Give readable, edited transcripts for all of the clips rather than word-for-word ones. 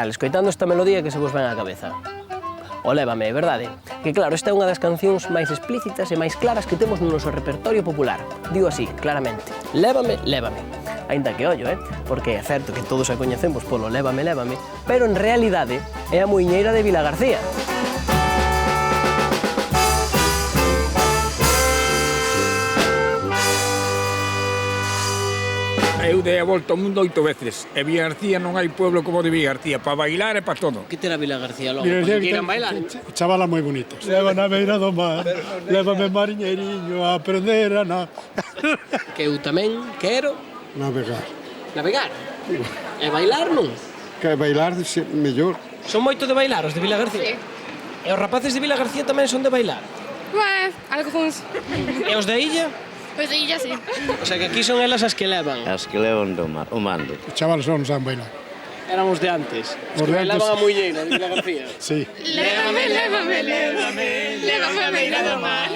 igual, escoitando esta melodía que se vos ven á cabeza. O Lévame, verdade? Que claro, esta é unha das cancións máis explícitas e máis claras que temos no noso repertorio popular. Digo así, claramente, Lévame, lévame. Ainda que ollo, porque é certo que todos a coñecemos polo Lévame, lévame, pero en realidade é a muiñeira de Vilagarcía. Eu dei a volta ao mundo 8 veces. E Vilagarcía non hai pueblo como de Vilagarcía, para bailar e para todo. Que terá Vilagarcía logo? Porque queiran bailar? Chavalas moi bonitas. Leva na beira do mar, lévame mariñeiriño a aprender a nadar. Que eu tamén quero Navegar. navegar. E bailar non? Que bailar mellor. Son moito de bailar os de Vilagarcía? E os rapaces de Vilagarcía tamén son de bailar? Algúns. E os da illa? Pois de illa, sí. O sea que aquí son elas as que levan. As que levan o mando. Os chavalas non saben bailar. Eran os de antes. Os Os que de antes. bailaban a muiñeira de Vilagarcía. Sí. Lévame, lévame, lévame, lévame a beira do mar.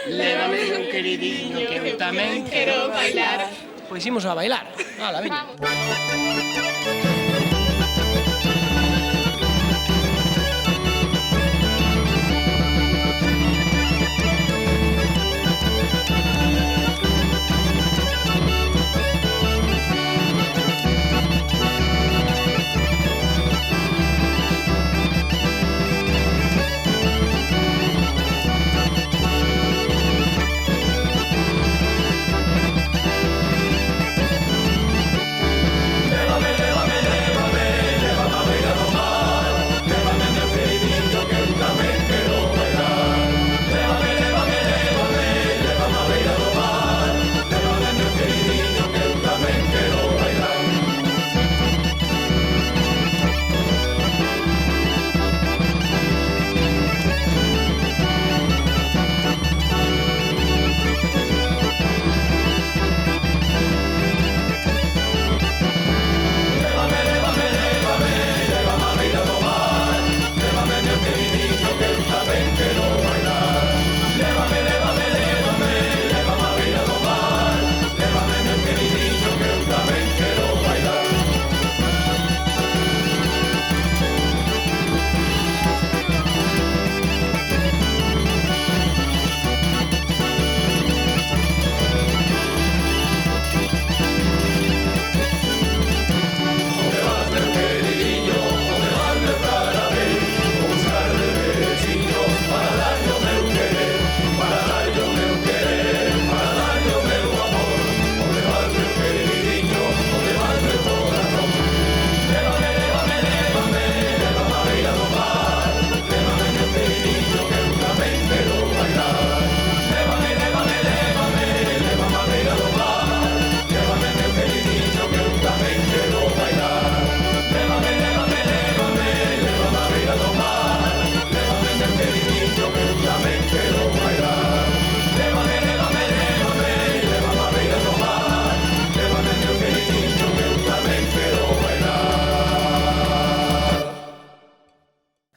Lévame, meu queridinho, que eu tamén quero bailar. Pois imos a bailar. Ala, veña.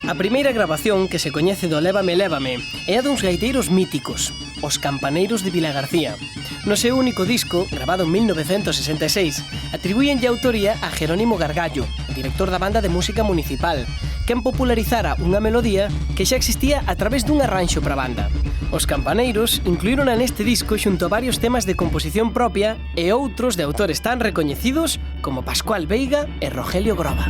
A primeira grabación que se coñece do Lévame, lévame é a duns gaiteiros míticos, os Campaneiros de Vilagarcía. No seu único disco, grabado en 1966, atribuíenlle a autoría a Jerónimo Gargallo, director da banda de música municipal, quen popularizara unha melodía que xa existía a través dun arranxo para a banda. Os Campaneiros incluíron neste disco xunto a varios temas de composición propia e outros de autores tan recoñecidos como Pascual Veiga e Rogelio Groba.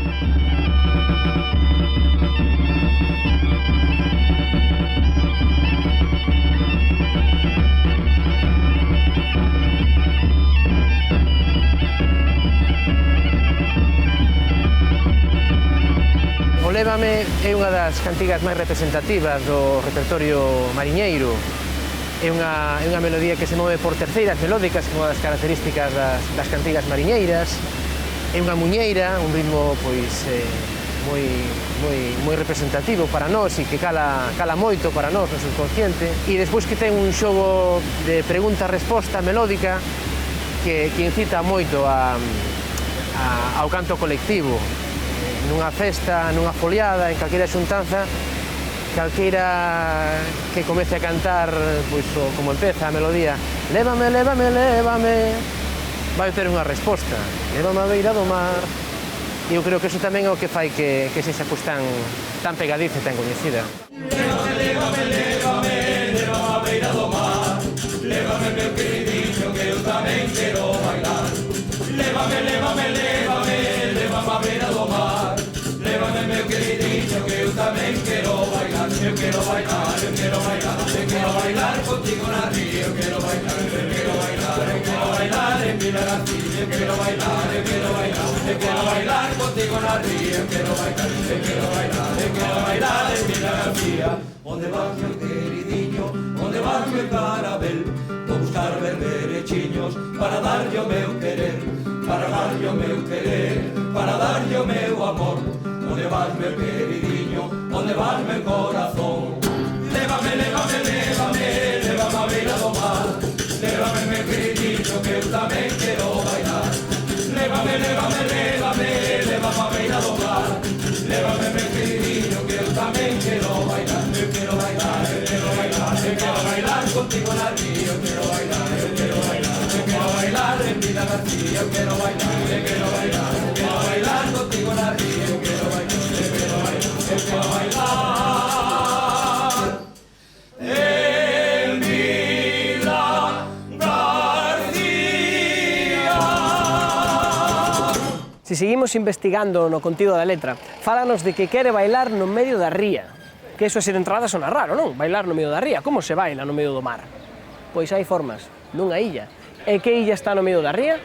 O Lévame é unha das cantigas máis representativas do repertorio mariñeiro. É unha melodía que se move por terceiras melódicas, que é unha das características das cantigas mariñeiras. É unha muñeira, un ritmo pois moi representativo para nós e que cala moito para nós no subconsciente. E despois que ten un xogo de pregunta-resposta melódica que incita moito ao canto colectivo. Nunha festa, nunha foliada, en calquera xuntanza, calqueira que comece a cantar, pois, como empeza a melodía, lévame, lévame, lévame, vai ter unha resposta. Lévame a beira do mar, E eu creo que eso tamén é o que fai que sexa pues, tan pegadiza e tan coñecida. Lévame, meu queridinho, que eu tamén quero bailar. Lévame, lévame, lévame, lévame a beira do mar. Lévame, meu queridinho, que eu tamén quero bailar. Eu quero bailar, eu quero bailar, eu quero bailar contigo na ría. Eu quero bailar, eu quero bailar, eu quero bailar en Vilagarcía. Eu quero bailar, eu quero bailar, eu quero bailar contigo na ría. Eu quero bailar, eu quero bailar, eu quero bailar en Vilagarcía. Onde vas, meu queridinho, onde vas, meu carabel? Vou buscar berberechiños para darlle o meu querer, para darlle o meu querer, para darlle o meu amor. Onde vas, meu queridinho, onde vas, meu corazón? Lévame, lévame, lévame, lévame a beira do mar. Lévame, meu queridinho, que eu tamén quero bailar. Lévame, lévame, lévame, lévame a beira do mar. Lévame, meu queridinho, que eu tamén quero bailar. Eu quero bailar, eu quero bailar, eu quero bailar contigo na ría. Eu quero bailar, eu quero bailar, eu quero bailar en Vilagarcía. Eu quero bailar, eu quero bailar, eu quero bailar contigo na ría. Eu quero bailar, eu quero bailar, eu quero bailar en Vilagarcía. Se seguimos investigando no contido da letra, fálanos de que quere bailar no medio da ría. Que eso a ser entrada sona raro, non? Bailar no medio da ría. Como se baila no medio do mar? Pois hai formas, nunha illa. E que illa está no medio da ría?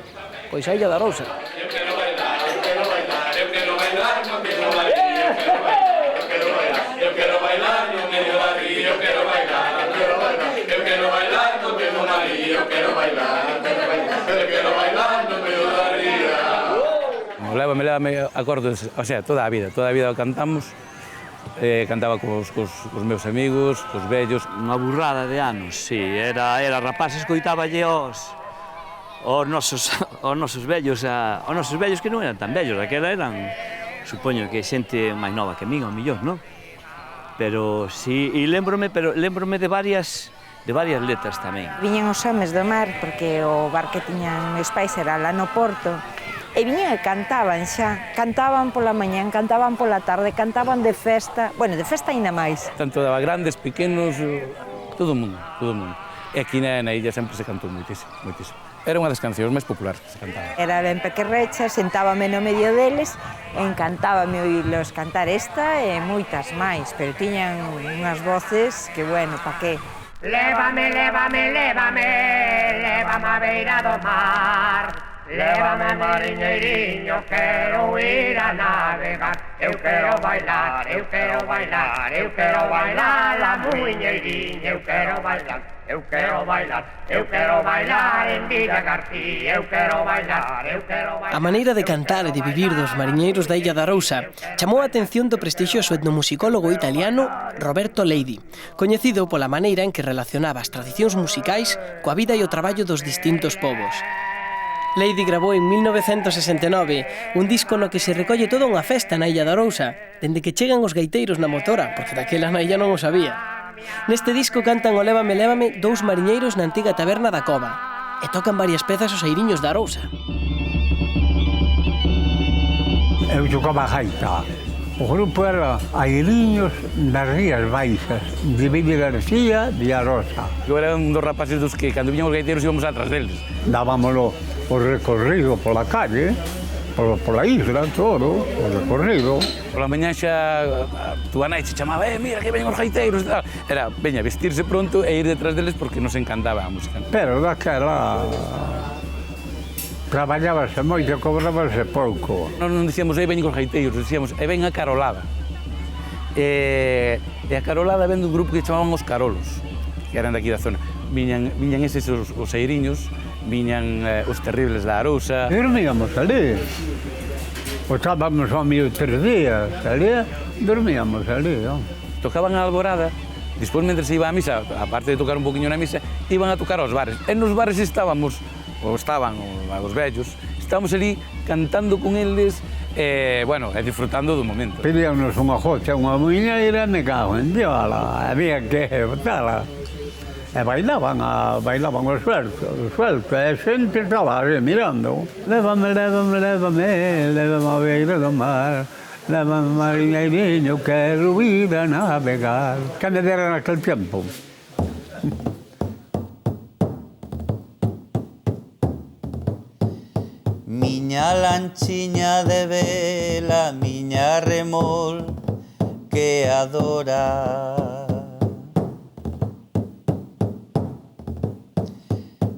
Pois a Illa da Arousa. Eu quero bailar, eu quero bailar, eu quero bailar no medio da ría. Eu quero bailar, eu quero bailar, eu quero bailar no medio da ría. Eu quero bailar, eu quero bailar, eu quero bailar no medio da ría. Eu quero bailar, eu quero bailar, eu quero bailar no medio da ría. Lévame, lévame, acordos, o sea, toda a vida o cantamos. Cantaba cos meus amigos, cos vellos. Unha burrada de anos, sí. Era rapaz, escoitáballe aos nosos vellos que non eran tan vellos, aquela eran, supoño que xente máis nova que min, ao millón, non? Pero sí, e lembrome de varias letras tamén. Viñan os homes do mar, porque o bar que tiñan meus pais era lá no Porto, e viñan e cantaban xa, cantaban pola mañán, cantaban pola tarde, cantaban de festa, bueno, de festa aínda máis. Tanto daba grandes, pequenos, todo o mundo. E aquí na illa sempre se cantou moitísimo. Era unha das cancións máis populares que se cantaba. Era ben pequerrecha, sentábame no medio deles, e encantábame oílos cantar esta e moitas máis, pero tiñan unhas voces que, bueno, pa que? Lévame, lévame, lévame, lévame a beira do mar. Lévame, mariñeiriño, quero ir a navegar. Eu quero bailar, eu quero bailar, eu quero bailar a muiñeiriña. Eu quero bailar, eu quero bailar, eu quero bailar en Vilagarcía. Eu quero bailar, eu quero bailar. A maneira de cantar e de vivir dos mariñeiros da Illa da Arousa chamou a atención do prestixioso etnomusicólogo italiano Roberto Leidi, coñecido pola maneira en que relacionaba as tradicións musicais coa vida e o traballo dos distintos povos. Leidi grabou en 1969 un disco no que se recolle toda unha festa na Illa da Arousa, dende que chegan os gaiteiros na motora, porque daquela na illa non o sabía. Neste disco cantan o Lévame, lévame dous mariñeiros na antiga taberna da Cova e tocan varias pezas os airiños da Arousa. Eu tocaba gaita. O grupo era Airiños das Rías Baixas, de Vilagarcía de Arousa. Eu era un dos rapaces dos que, cando viñan os gaiteiros, íbamos atrás deles. Dábamoslo o recorrido pola calle, pola isla, todo, o recorrido. Pola mañá xa, túa nai se chamaba, mira que veñen os gaiteiros, tal. Era, veña, vestirse pronto e ir detrás deles porque nos encantaba a música. Pero daquela traballábase moito, cobrábase pouco. Non dicíamos, veñen os gaiteiros, dicíamos, ven a Carolada. E a Carolada ven dun grupo que chamaban os Carolos, que eran daqui da zona. Viñan eses os airiños, viñan os terribles da Arousa. Dormíamos ali. Estábamos ao mío 3 días ali, dormíamos ali. Tocaban a alborada, despois, mentre se iba a misa, aparte de tocar un poquinho na misa, iban a tocar aos bares. E nos bares estaban os vellos, estábamos ali cantando con eles, bueno, e disfrutando do momento. Pedíanos unha jocha, unha muiñeira, me cago en diola, había que botala. e bailaban o suelto, e a xente estaba mirando. Lévame, lévame, lévame, lévame a beira do mar, lévame mariñeiriño, quero ir a navegar. Que me deran aquel tempo. Miña lanchiña de vela, miña remol que adora.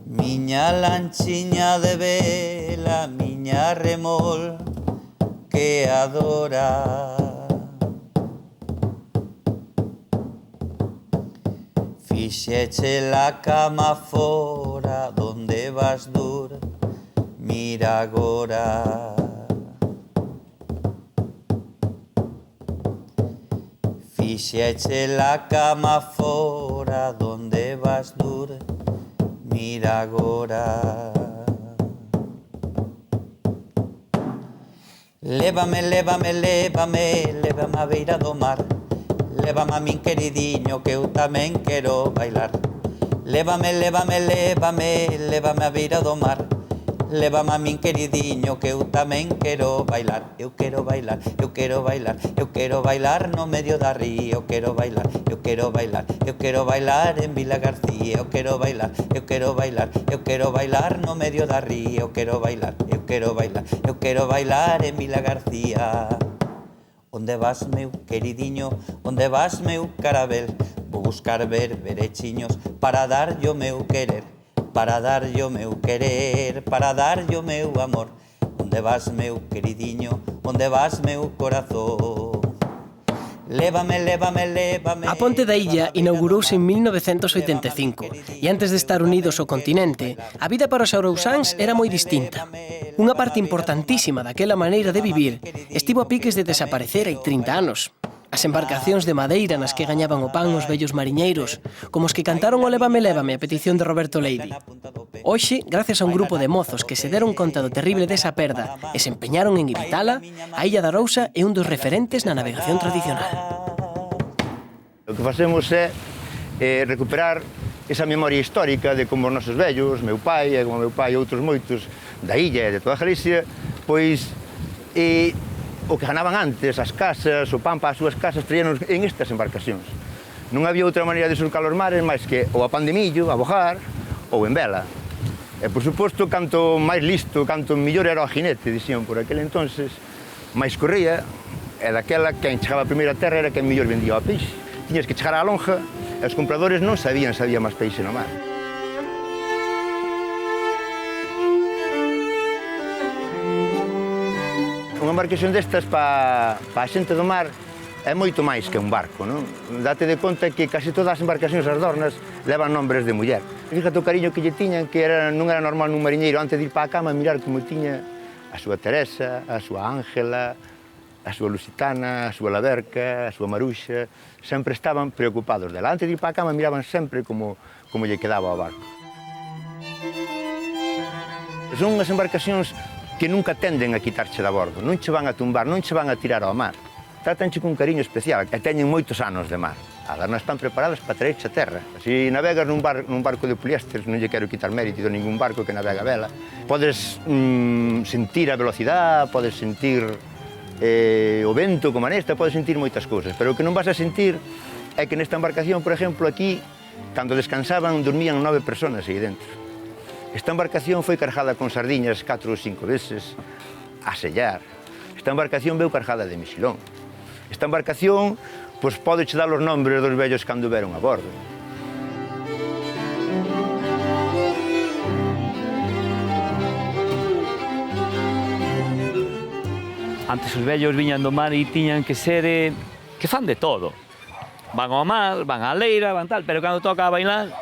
Miña lanchiña de vela, miña remol que adora. Fixeche la cama fora, donde vas dur, mira agora. Fixeche la cama fora, donde vas dur, mira agora. Lévame, lévame, lévame, lévame a beira do mar, lévame a min queridiño que eu tamén quero bailar. Lévame, lévame, lévame, lévame a beira do mar, lévame a min queridiño que eu tamén quero bailar. Eu quero bailar, eu quero bailar, eu quero bailar no medio da ría. Eu quero bailar, eu quero bailar, eu quero bailar en Vila García. Eu quero bailar, eu quero bailar, eu quero bailar no medio da ría. Eu quero bailar, eu quero bailar, eu quero bailar en Vila García. Onde vas, meu queridiño, onde vas, meu carabel? Vou buscar berberechiños para dar yo meu querer, para dar yo meu querer, para dar yo meu amor. Onde vas, meu queridiño, onde vas, meu corazón? Lévame, lévame, lévame. A Ponte da Illa inaugurouse en 1985 e antes de estar unidos ao continente, a vida para os arousáns era moi distinta. Unha parte importantísima daquela maneira de vivir estivo a piques de desaparecer hai 30 anos. As embarcacións de madeira nas que gañaban o pan os vellos mariñeiros, como os que cantaron o Lévame, lévame a petición de Roberto Leidi. Hoxe, gracias a un grupo de mozos que se deron conta do terrible desa perda e se empeñaron en evitala, a Illa da Arousa é un dos referentes na navegación tradicional. O que facemos é recuperar esa memoria histórica de como os nosos vellos, meu pai e outros moitos da illa e de toda Galicia, pois o que ganaban antes, as casas, o pan para as súas casas, traían en estas embarcacións. Non había outra maneira de surcar os mares máis que ou a pan de millo, a bojar, ou en vela. E, por suposto, canto máis listo, canto mellor era o jinete, dixían por aquel entonces, máis corría, e daquela, quen chegaba a primeira terra era quen mellor vendía o peixe. Tiñas que chegar á lonja, e os compradores non sabían se había máis peixe no mar. Unha embarcación destas para a xente do mar é moito máis que un barco, non? Date de conta que casi todas as embarcacións as dornas levan nombres de muller. Fíjate o cariño que lle tiñan, que non era normal nun mariñeiro antes de ir para a cama mirar como tiña a súa Teresa, a súa Ángela, a súa Lusitana, a súa Laverca, a súa Maruxa. Sempre estaban preocupados dela. Antes de ir para a cama miraban sempre como lle quedaba o barco. Son unhas embarcacións que nunca tenden a quitarche da bordo, non che van a tumbar, non che van a tirar ao mar. Tratanche con cariño especial e teñen moitos anos de mar. As dornas están preparadas para traerche a terra. Se navegas nun barco de poliéster, non lle quero quitar mérito de ningún barco que navega a vela, podes sentir a velocidade, podes sentir o vento como nesta, podes sentir moitas cousas, pero o que non vas a sentir é que nesta embarcación, por exemplo, aquí, cando descansaban, dormían 9 personas aí dentro. Esta embarcación foi cargada con sardiñas 4 ou 5 veces a sellar. Esta embarcación veu cargada de mexilón. Esta embarcación, pois, podeche dar os nombres dos vellos que anduveron a bordo. Antes os vellos viñan do mar e tiñan que ser que fan de todo. Van ao mar, van á leira, van tal, pero cando toca a bailar,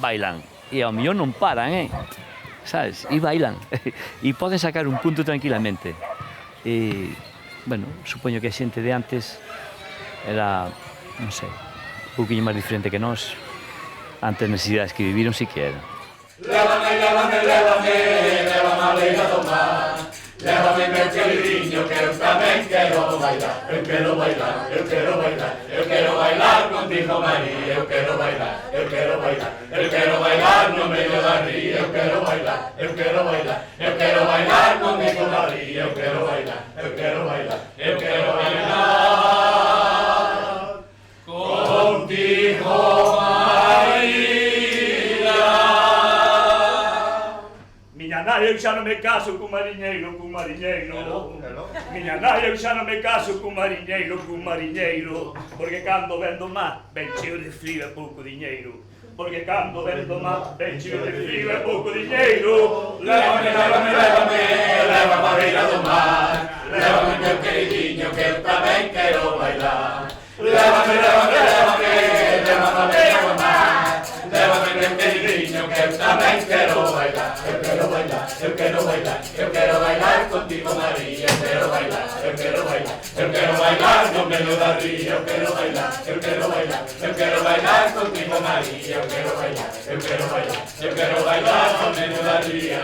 bailan. E ao millón non paran, sabes? E bailan. E poden sacar un punto tranquilamente. E, bueno, supoño que a xente de antes era, non sei, un pouquinho máis diferente que nós. Antes necesidades que viviron si que eran. Lévame, lévame, lévame, lévame a beira do mar. Lévame meu queridinho que eu tamén quero bailar. Eu quero bailar, eu quero bailar, eu quero bailar contigo María. Eu quero bailar, eu quero bailar, eu quero bailar no medio da ría. Eu quero bailar, eu quero bailar, eu quero bailar contigo María. Eu quero bailar, eu quero bailar, eu quero bailar contigo María. Miña nai, eu xa non me caso cun mariñeiro, cun mariñeiro. Miña nai, eu xa non me caso cun mariñeiro, cun mariñeiro. Porque cando vendo mar, ben cheo de frío e pouco diñeiro. Porque cando vendo mar, ben cheo de frío e pouco diñeiro. Lévame, lévame, lévame, lévame a beira do mar. Lévame meu queridinho que eu tamén quero bailar. Lévame, lévame, lévame, lévame a beira do mar. Lévame meu queridinho que eu tamén quero bailar. Eu quero bailar, eu quero bailar, eu quero bailar contigo María. Eu quero bailar, eu quero bailar, eu quero bailar no medio da ría. Eu quero bailar, eu quero bailar, eu quero bailar contigo María. Eu quero bailar, eu quero bailar, eu quero bailar no medio da ría.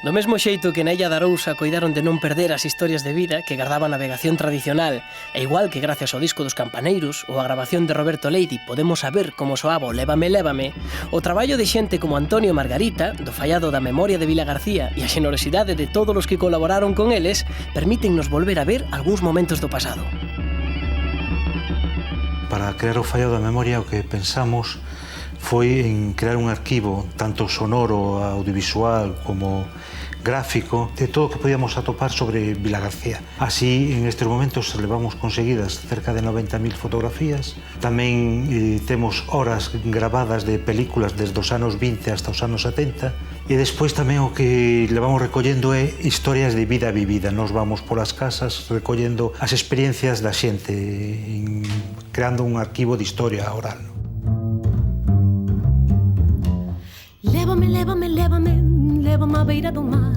Do mesmo xeito que na Illa da Arousa coidaron de non perder as historias de vida que gardaba a navegación tradicional, e igual que gracias ao disco dos Campaneiros ou a grabación de Roberto Leite podemos saber como soaba o Lévame, lévame, o traballo de xente como Antonio e Margarita, do fallado da memoria de Vilagarcía e a xenerosidade de todos os que colaboraron con eles, permítennos volver a ver algúns momentos do pasado. Para crear o fallado da memoria o que pensamos foi en crear un arquivo tanto sonoro, audiovisual como gráfico de todo o que podíamos atopar sobre Vilagarcía. Así, en estes momentos levamos conseguidas cerca de 90.000 fotografías. Tamén temos horas grabadas de películas desde os anos 20 hasta os anos 70. E despois tamén o que levamos recollendo é historias de vida vivida. Nos vamos polas casas recollendo as experiencias da xente, creando un arquivo de historia oral. Lévame, lévame, lévame, lévame á beira do mar.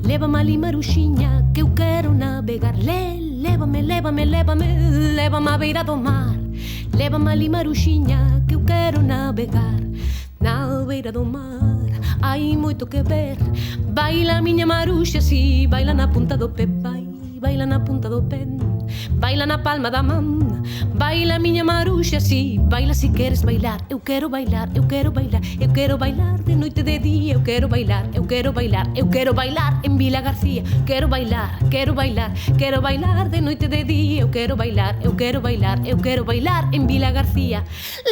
Lévame ali Maruxiña que eu quero navegar. Lévame, lévame, lévame, lévame á beira do mar. Lévame ali Maruxiña que eu quero navegar. Na beira do mar hai moito que ver. Baila miña Maruxa, si, baila na punta do pé. Baila na punta do pé, baila na palma da man. Baila miña Maruxa, si, baila si queres bailar. Eu quero bailar, eu quero bailar, eu quero bailar de noite de día. Eu quero bailar, eu quero bailar, eu quero bailar en Vilagarcía. Quero bailar, quero bailar, quero bailar de noite de día. Eu quero bailar, eu quero bailar, eu quero bailar en Vilagarcía.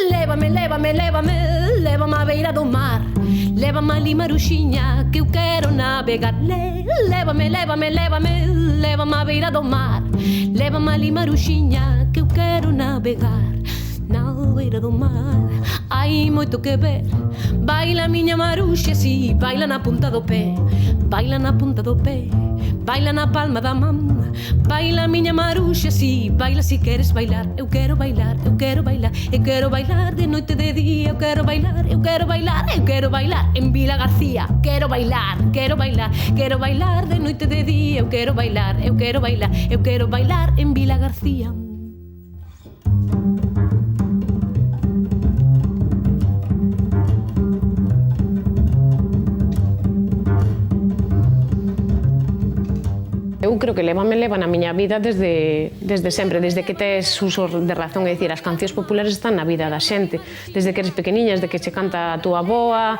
Lévame, lévame, lévame, lévame á beira do mar. Lévame ali Maruxiña que eu quero navegar. Lévame, lévame, lévame, lévame á beira do mar. Lévame ali Maruxiña que eu quero navegar. Na beira do mar hai moito que ver. Baila miña Maruxa, si, baila na punta do pé. Baila na punta do pé, baila na palma da man. Baila miña Maruxa, si, baila si queres bailar. Eu quero bailar, eu quero bailar, eu quero bailar de noite de día. Eu quero bailar, eu quero bailar, eu quero bailar en Vilagarcía. Quero bailar, quero bailar, quero bailar de noite de día. Eu quero bailar, eu quero bailar, eu quero bailar en Vilagarcía. Eu creo que lévame na miña vida desde sempre, desde que tes uso de razón, é dicir, as cancións populares están na vida da xente, desde que eres pequeniña, desde que che canta a túa avoa,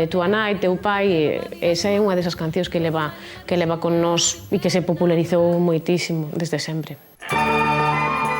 túa nai, teu pai, esa é unha desas cancións que leva con nós e que se popularizou moitísimo desde sempre.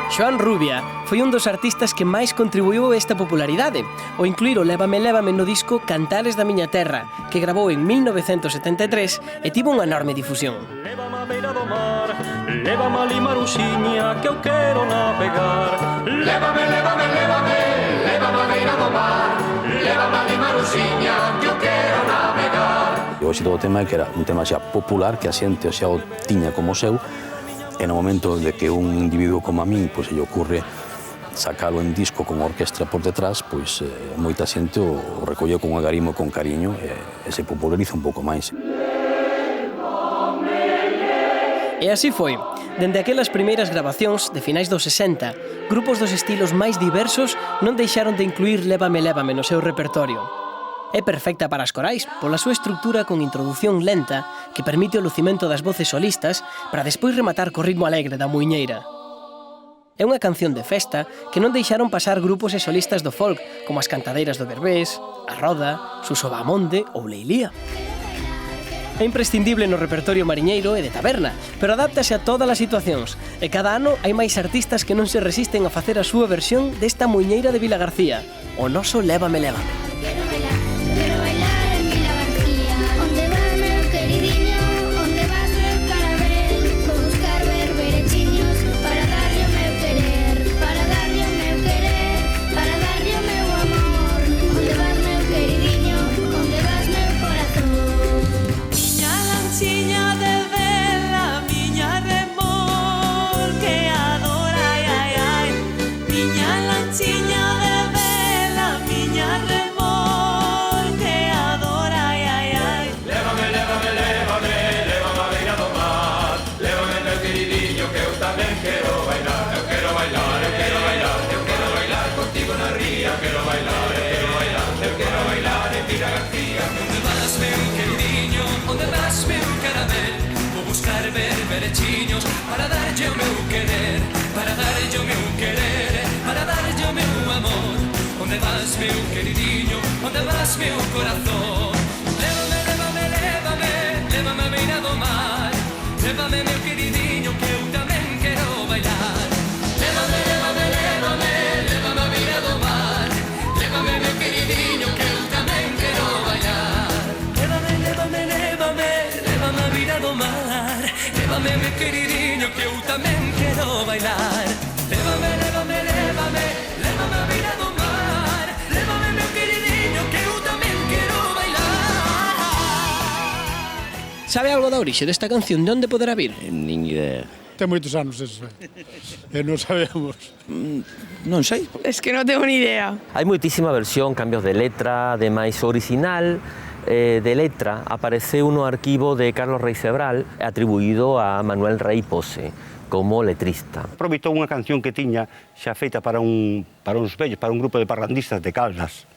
Xoan Rubia foi un dos artistas que máis contribuiu a esta popularidade, ao incluir o Lévame, lévame no disco Cantares da miña terra, que gravou en 1973 e tivo unha enorme difusión. Lévame á beira do mar, lévame ali Maruxiña que eu quero navegar. Lévame, lévame, lévame, lévame á beira do mar. Lévame ali Maruxiña que eu quero navegar. O éxito do tema é que era un tema xa popular, que a xente xa o tiña como seu. E no momento de que un individuo como a min se lle ocurre sacalo en disco con orquestra por detrás, pois moita xente o recolleu con agarimo e con cariño e se populariza un pouco máis. E así foi. Dende aquelas primeiras grabacións de finais dos 60, grupos dos estilos máis diversos non deixaron de incluir Lévame, lévame no seu repertorio. É perfecta para as corais, pola súa estrutura con introdución lenta que permite o lucimento das voces solistas para despois rematar co ritmo alegre da muiñeira. É unha canción de festa que non deixaron pasar grupos e solistas do folk, como as cantadeiras do Berbés, a Roda, Suso Bahamonde ou Leilía. É imprescindible no repertorio mariñeiro e de taberna, pero adáptase a todas as situacións, e cada ano hai máis artistas que non se resisten a facer a súa versión desta muiñeira de Vilagarcía, o noso Lévame, lévame. Para darlle o meu querer, para darlle o meu querer, para darlle o meu amor. Onde vas, meu queridinho, onde vas, meu corazón? Lévame, lévame, lévame, lévame a beira do mar. Lévame, meu queridinho, que eu tamén quero bailar. Lévame, lévame, lévame, lévame a beira do mar. Lévame, meu queridinho, que eu tamén quero bailar. Lévame, lévame, lévame, lévame a beira do mar. Lévame, meu queridinho, que eu tamén quero bailar. Lévame, lévame, lévame, lévame a beira do mar. Lévame, meu queridinho, que eu tamén quero bailar. Sabe algo da orixe desta canción? De onde poderá vir? Nin idea. Ten moitos anos eso, non sabemos. Non sei. Es que non tengo ni idea. Hai moitísima versión, cambios de letra, ademais original de letra apareceu no arquivo de Carlos Rey Sebral atribuído a Manuel Rey Pose como letrista. Aproveitou unha canción que tiña xa feita para uns vellos, para un grupo de parrandistas de Caldas.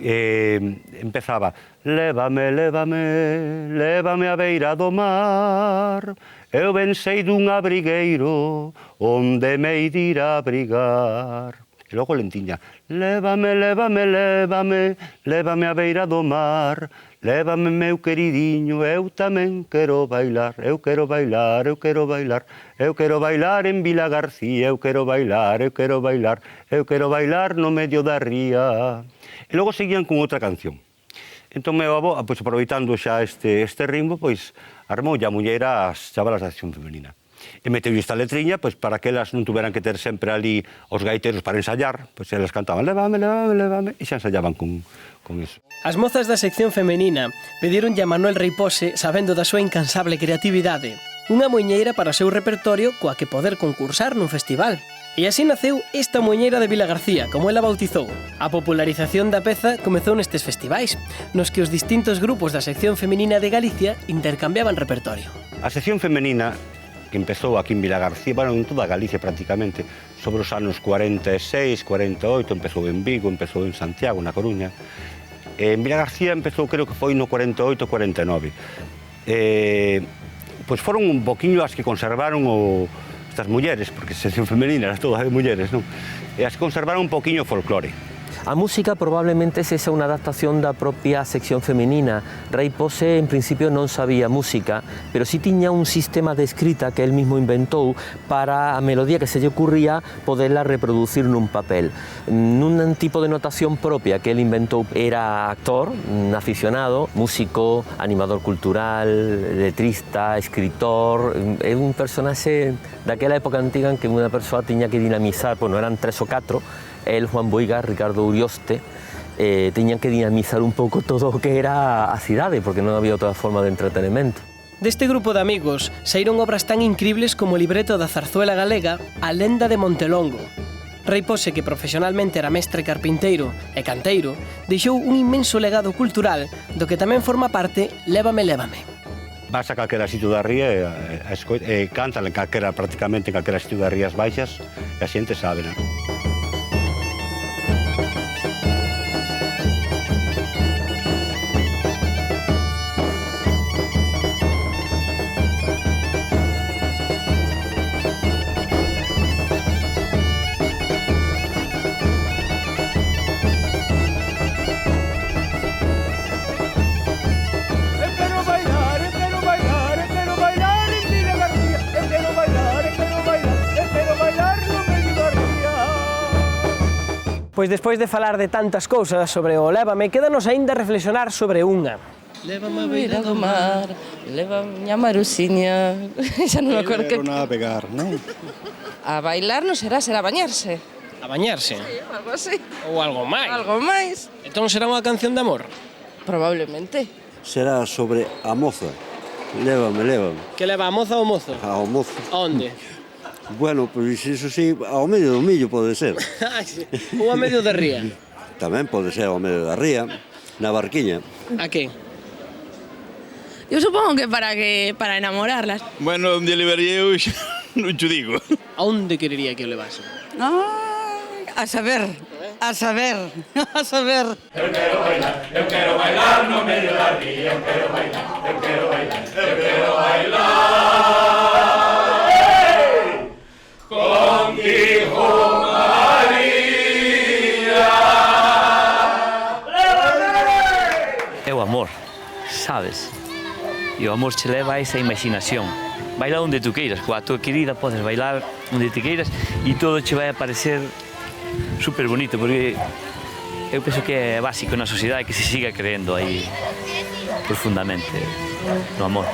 Empezaba: lévame, lévame, lévame a beira do mar. Eu ben sei dun abrigueiro onde me ir a abrigar. E logo lentiña: lévame, lévame, lévame, lévame a beira do mar. Lévame, meu queridinho, eu tamén quero bailar. Eu quero bailar, eu quero bailar. Eu quero bailar en Vilagarcía, eu quero bailar, eu quero bailar. Eu quero bailar no medio da ría. E logo seguían con outra canción. Entón, meu avó, pois, aproveitando xa este ritmo, pois, armou a muller as chavalas da Acción Femenina. E meteu esta letriña, pois, para que elas non tuveran que ter sempre ali os gaiteros para ensayar, pois elas cantaban lévame, lévame, lévame, e xa ensayaban con iso. As mozas da sección femenina pedironlle a Manuel Rey Pose, sabendo da súa incansable creatividade, unha muiñeira para o seu repertorio coa que poder concursar nun festival. E así naceu esta muiñeira de Vilagarcía, como ela bautizou. A popularización da peza comezou nestes festivais, nos que os distintos grupos da sección femenina de Galicia intercambiaban repertorio. A sección femenina que empezou aquí en Vilagarcía, bueno, en toda Galicia prácticamente, sobre os anos 46, 48, empezou en Vigo, empezou en Santiago, na Coruña. En Vilagarcía empezou, creo que foi no 48, 49. Pois foron un poquinho as que conservaron estas mulleres, porque a sección femenina era toda de mulleres, non? E as que conservaron un poquinho o folclore. A música probablemente sexa unha adaptación da propia sección femenina. Rey Pose en principio non sabía música, pero sí tiña un sistema de escrita que él mismo inventou para a melodía que se lle ocurría poderla reproducir nun papel. Nun tipo de notación propia que él inventou. Era actor, un aficionado, músico, animador cultural, letrista, escritor. É un personaxe daquela época antiga en que unha persoa tiña que dinamizar, bueno, eran 3 ou 4, el, Juan Boiga, Ricardo Urioste, teñan que dinamizar un pouco todo o que era a cidade, porque non había outra forma de entretenimento. Deste grupo de amigos saíron obras tan incribles como o libreto da zarzuela galega A lenda de Montelongo. Rey Pose, que profesionalmente era mestre carpinteiro e canteiro, deixou un inmenso legado cultural do que tamén forma parte Lévame, lévame. Vas a calquera sitio da ría e cantan prácticamente en calquera sitio das rías baixas e a xente sabe, non? Pois despois de falar de tantas cousas sobre o Lévame, quédanos aínda reflexionar sobre unha. Lévame a beira do mar, leva miña Marusiña. Xa non me acordo que... Quero navegar, non? A bailar non será bañarse. A bañarse? Sí, algo así. Ou algo máis? Algo máis. Entón será unha canción de amor? Probablemente. Será sobre a moza. Lévame, lévame. Que leva a moza ou mozo? Ao mozo. A onde? Bueno, pois iso sí, ao medio do millo pode ser. Ou a medio da ría? Tamén pode ser ao medio da ría, na barquiña. A que? Eu supongo que para enamorarlas. Bueno, onde levaría eu non te digo. A onde querería que o levase? A saber, a saber, a saber. Eu quero bailar no medio da ría, eu quero bailar, eu quero bailar, eu quero bailar. Contigo, María. É o amor, sabes? E o amor che leva a esa imaginación. Baila onde tú queiras, coa tua querida podes bailar onde te queiras e todo che vai a parecer super bonito, porque eu penso que é básico na sociedade que se siga creendo aí profundamente no amor.